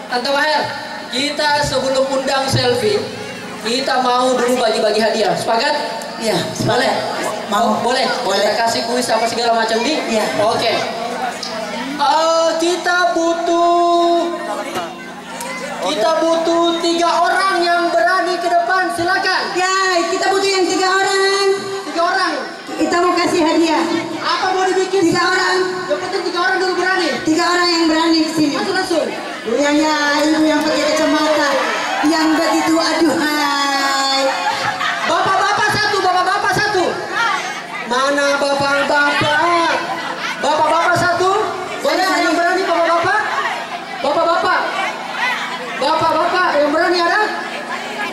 Tante Maher, kita sebelum undang selfie, kita mau dulu bagi-bagi hadiah. Sepakat? Iya, boleh. Mau? Boleh. Kita kasih kuis apa segala macam nih. Iya. Oke. Kita butuh 3 orang yang berani ke depan. Silakan. Ya, kita butuh yang 3 orang. 3 orang. Kita mau kasih hadiah. Apa mau dibikin? 3 orang. Yang penting 3 orang dulu berani. 3 orang yang berani di sini. Langsung. Ya, ibu yang pakai kacamata, yang begitu aduhai. Bapak-bapak satu. Mana bapak-bapak? Bapak-bapak satu. Boleh yang berani bapak-bapak? Bapak-bapak. Bapak-bapak yang berani ada?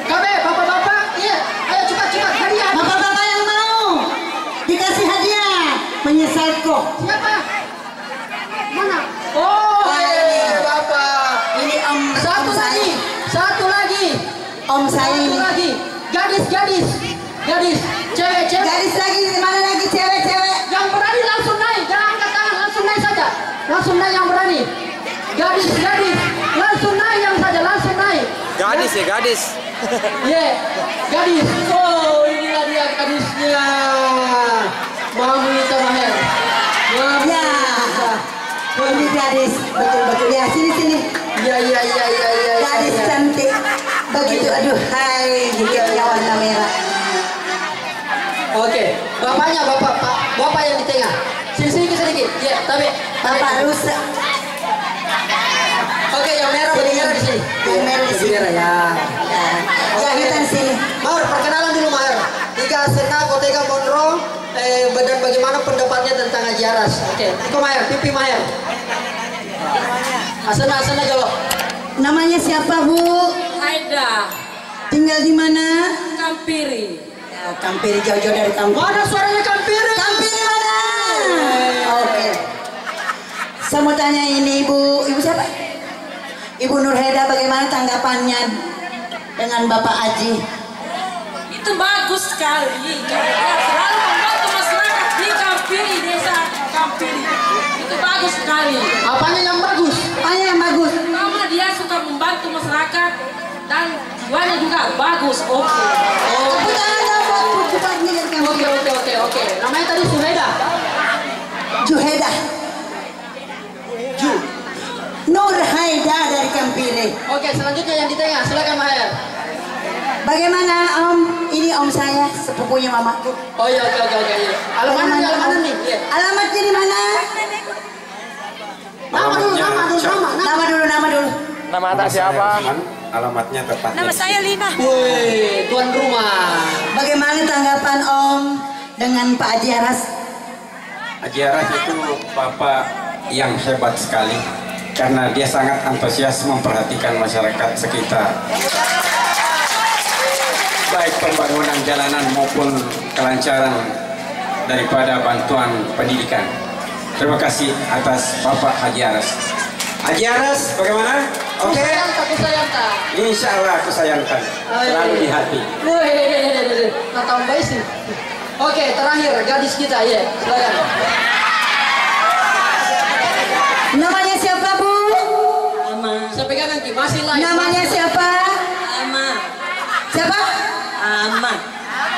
Kabe, bapak-bapak. Iya. Ayo cepat hadiah. Bapak-bapak yang mau dikasih hadiah, menyesal kok. Siapa? Mana? Oh, ini bapak. Ini om. Satu lagi. Om saya ini. Satu lagi. Gadis. Cewek. Gadis lagi, mana lagi cewek? Yang berani langsung naik, jangan angkat tangan, langsung naik saja. Langsung naik yang berani. Gadis. Langsung naik yang saja, langsung naik. Gadis ya, gadis. Iya, gadis. Oh, inilah dia gadisnya. Mamita Maher. Ya. Ini gadis, betul ya, sini. Iya. Gadis cantik, begitu aduhai, hidungnya warna merah. Oke, bapaknya bapak yang di tengah. Sini sedikit. Ya, tapi Bapak rusak. Oke, yang merah di sini. Yang merah di sini. Ya. Jahitan sini. Maher, perkenalan dulu Maher. Tiga Sena Kotega Monro. Dan bagaimana pendapatnya tentang Haji Aras? Oke, itu Maher, pipi Maher. Asana jawab. Namanya siapa, Bu? Haida, Tinggal di mana? Kampiri. Ya, Kampiri, jauh-jauh dari kampung. Mana suaranya Kampiri? Kampiri mana? Oke. Saya mau tanya ini, Ibu siapa? Ibu Nurheda, bagaimana tanggapannya dengan Bapak Haji? Itu bagus sekali. Dia selalu membantu masyarakat di Kampiri, desa Kampiri. Itu bagus sekali. Apanya yang bagus? Apanya yang bagus? Pertama dia suka membantu masyarakat dan jiwanya juga bagus. Oke. Tepuk tangan dong buat bupatinya dari Kampiri. Oke. Namanya tadi Suheda. Juheda. Nurhaida dari Kampiri. Oke, selanjutnya yang di tengah. Silakan Maher. Bagaimana Om? Ini Om saya, sepupunya mamaku. Oh iya, oke. Alamatnya nih. Iya. Alamatnya di mana? Nama dulu. Nama atas siapa? Alamatnya tepatnya. Nama saya Lina. Woi, tuan rumah. Bagaimana tanggapan Om dengan Pak Haji Aras? Haji Aras itu bapak yang hebat sekali karena dia sangat antusias memperhatikan masyarakat sekitar. Baik pembangunan jalanan maupun kelancaran daripada bantuan pendidikan. Terima kasih atas Bapak Haji Aras. Haji Aras, bagaimana? Oke? Aku sayang tak. Insya Allah aku sayangkan. Selalu di hati. Woi, tambah sih. Oke, terakhir gadis kita ya. Silakan. Namanya siapa, Bu? Ama. Saya pegang nanti masih live. Namanya siapa? Ama. Siapa? Ama.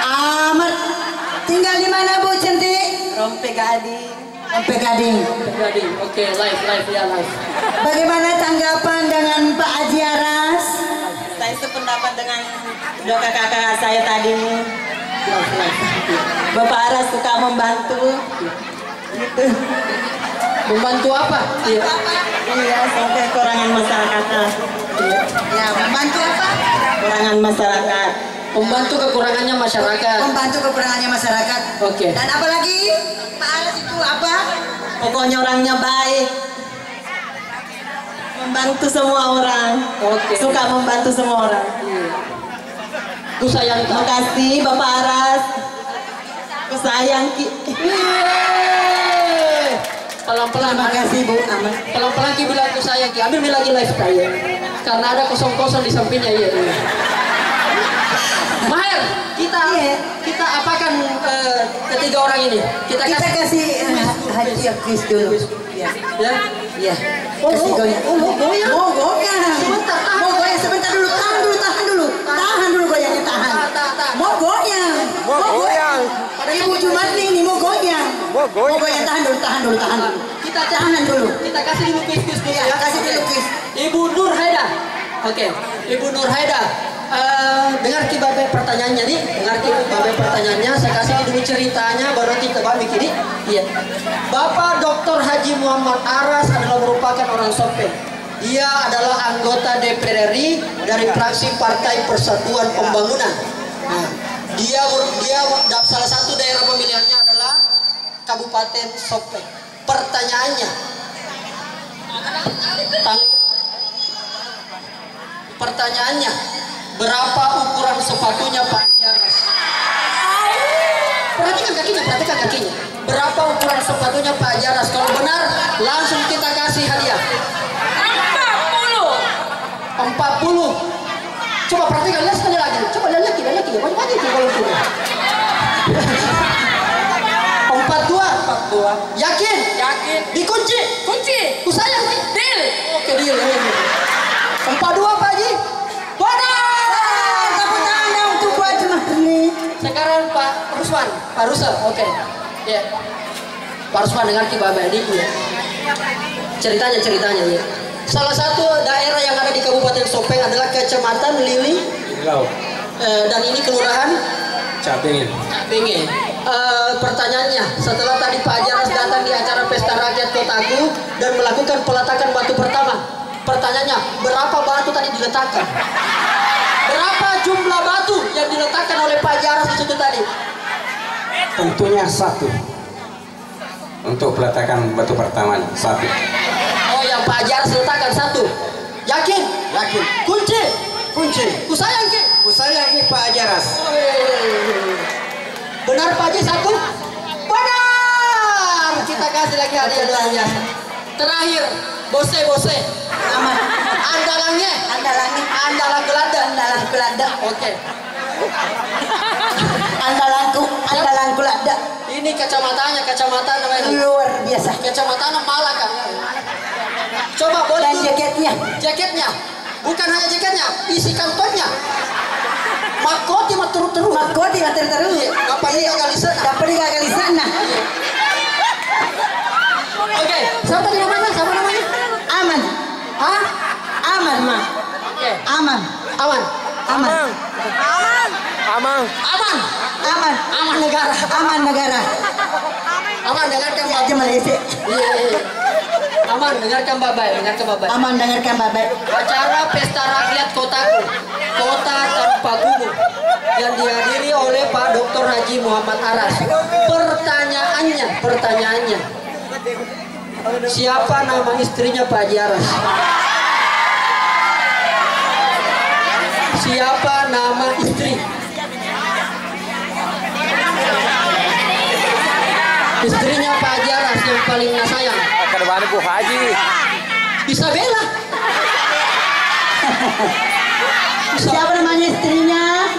Amat. Tinggal di mana, Bu cantik? Rompe Gading. Sampai Gading. Gading. Oke, live. Bagaimana tanggapan dengan Pak Haji Aras? Saya sependapat dengan dua kakak saya tadi. Bapak Aras suka membantu. Gitu. Membantu apa? Iya. Iya, sampai kekurangan masyarakat. Ya, membantu apa? Kekurangan masyarakat. Membantu kekurangannya masyarakat. Membantu kekurangannya masyarakat. Oke. Dan apa lagi? Pak Aras itu apa? Pokoknya orangnya baik. Membantu semua orang. Oke. Suka membantu semua orang. Ku sayang Terima tak. kasih Bapak Aras. Aku sayang Ki. Pelan-pelan. Terima kasih, Bu. Aman. Pelan-pelan Ki bilang ku sayang Ki. Ambil lagi live saya. Karena ada kosong-kosong di sampingnya iya. Maher, kita apakan ketiga orang ini? Kita kasih hadiah kuis dulu. ya. Ya. Oh, Kasih goyang. goyang. Oh, goyang. dulu, tahan dulu. Kita Tahan dulu. Kita kasih dulu kuis dulu ya. Kasih dulu Oke. kuis. Ibu Nur Haida. Oke, Ibu Nur Haida. Dengar ki babe pertanyaannya nih. Dengar ki babe pertanyaannya. Saya kasih dulu ceritanya baru kita babe ini. Iya. Bapak Dr. Haji Muhammad Aras adalah merupakan orang Sopeng. Dia adalah anggota DPR RI dari fraksi Partai Persatuan Pembangunan. Nah, dia salah satu daerah pemilihannya adalah Kabupaten Sopeng. Pertanyaannya, berapa ukuran sepatunya Pak Jaras? Perhatikan kakinya. Berapa ukuran sepatunya Pak Jaras? Kalau benar, langsung kita kasih hadiah. 40. Coba perhatikan, lihat sekali lagi. Coba lihat lagi. Banyak itu kalau itu. 42. Yakin? Dikunci. Kusayang nih. Deal. Oke, deal. 42 Pak Haji. Benar. Tepuk tangan untuk buat cuma ini. Sekarang Pak Rusman. Pak Rusa. Oke. Ya. Pak Rusman dengar ki Bapak ini ya. Ceritanya ya. Salah satu daerah yang ada di Kabupaten Sopeng adalah Kecamatan Lili. Dan ini kelurahan Capingin. Pertanyaannya, setelah tadi Pak Jaras datang di acara Pesta Rakyat Kotaku dan melakukan peletakan batu pertama, pertanyaannya, berapa batu tadi diletakkan? Berapa jumlah batu yang diletakkan oleh Pak Jaras di situ tadi? Tentunya 1. Untuk peletakan batu pertama 1. Oh, yang Pak Jaras letakkan 1. Yakin? Kunci. Kusayang ki. Pak Jaras. Benar Pak Haji 1? Benar. Kita kasih lagi hadiah luar biasa. Terakhir, bose. Aman. Andalan gelada. Oke. Andalan kulada. Ini kacamata namanya. Luar biasa. Kacamata Malaka. Coba boleh. Dan Jaketnya. Bukan hanya jaketnya, isi kantongnya. Makoti terus. Apa dia kali sana? Dapat kali sana. Oke, siapa namanya? Aman. Hah? Aman, Ma. Oke. Aman. Aman negara. Aman dengarkan Bapak. Aja Malaysia. Iya. Aman dengarkan Bapak. Aman dengarkan Bapak. Acara Pesta Rakyat Kotaku, Kota Tanpa Gubuk, yang dihadiri oleh Pak Dr. Haji Muhammad Aras. Pertanyaannya, siapa nama istrinya Pak Haji Aras? Siapa nama istri? Istrinya Pak Haji Aras yang paling sayang. Kedepannya Bu Haji. Isabella. Siapa namanya istrinya?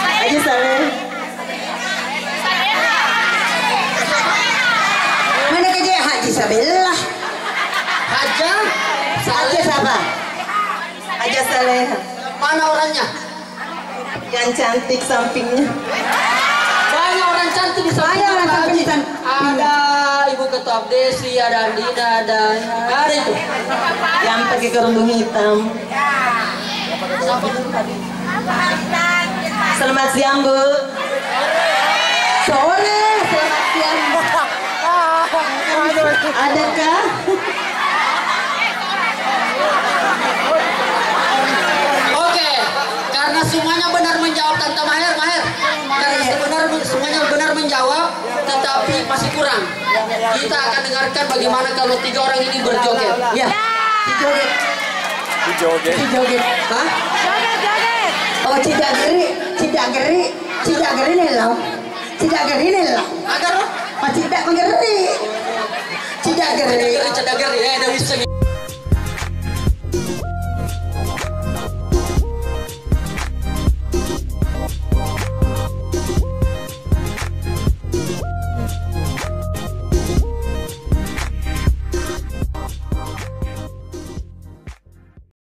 Haji Saleh. Mana kerja Haji Sabella? Haja Haji siapa? Haji Saleh. Mana orangnya? Yang cantik sampingnya. Banyak orang cantik di sana. Banyak orang cantik di sana. Ada Ibu Ketua Abdesi, ada Andina, ada itu. Yang pakai kerudung hitam. Selamat siang, Bu. Sore, selamat siang. Adakah? Oke, karena semuanya benar menjawab Tante Maher. Karena semuanya benar menjawab, tetapi masih kurang. Kita akan dengarkan bagaimana kalau 3 orang ini berjoget. Ya, joget. Hah? Oh, tidak geri nelau. Agar Oh, tidak menggeri. Tidak geri. Cedageri, ada bisa.